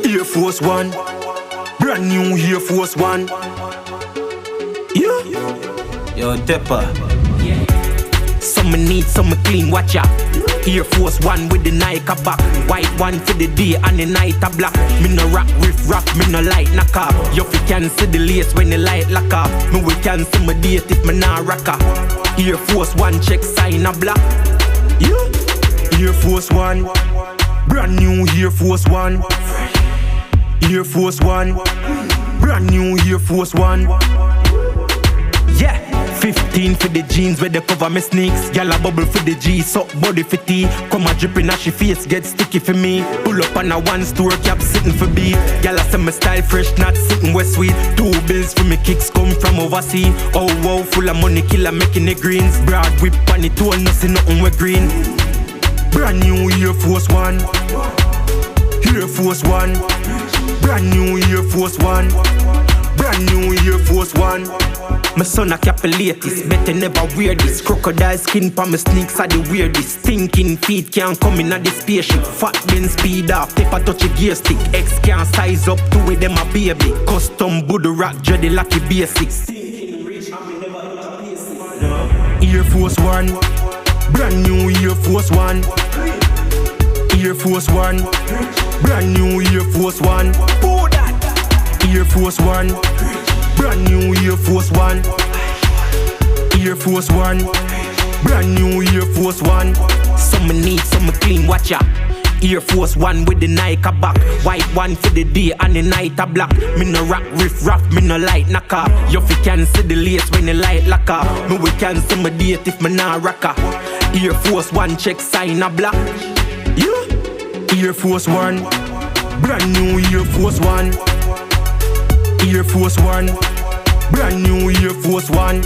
Air Force One, brand new Air Force One. Yeah. Yo, Tepper. Some neat, some clean, watch out. Air Force One with the Nike back. White one for the day and the night a black. Me no rock riff rock, me no light knock up. You fi can see the lace when the light lock up. Me we can see my date if me nah rock up. Air Force One check sign a black. Yeah. Air Force One, brand new Air Force One. Air Force One, brand new Air Force One. Yeah, 15 for the jeans where they cover my sneaks. Gyal a bubble for the G, suck body for tea. Come a dripping as she face, get sticky for me. Pull up on a one store cap sitting for beat. Gyal a say my style fresh, not sitting west sweet. 2 bills for me kicks come from overseas. Oh wow, full of money killer making the greens. Broad whip on the toe, nothing nothing with green. Brand new Air Force One, Air Force One. Brand new Air Force One, brand new Air Force One. My son a cap a latest, better never wear this. Crocodile skin pa my sneaks are the weirdest. Stinking feet can't come in at the spaceship. Fat bin speed up, paper touch a gear stick. X can't size up to with them a baby. Custom Buddha rock, Jedi lucky basics. Air Force One, brand new Air Force One. Air Force One, brand new Air Force One. Air Force One, brand new Air Force One. Air Force One, brand new Air Force One. Some neat, some clean, watch out. Air Force One with the Nike back. White one for the day and the night a black. Me no rock riff raff, me no light knock up. You fi can see the lace when the light lock up. Me we can see my date if me nah rock up. Air Force One check sign a black. Yeah. Air Force One, brand new Air Force One. Air Force One, brand new Air Force One.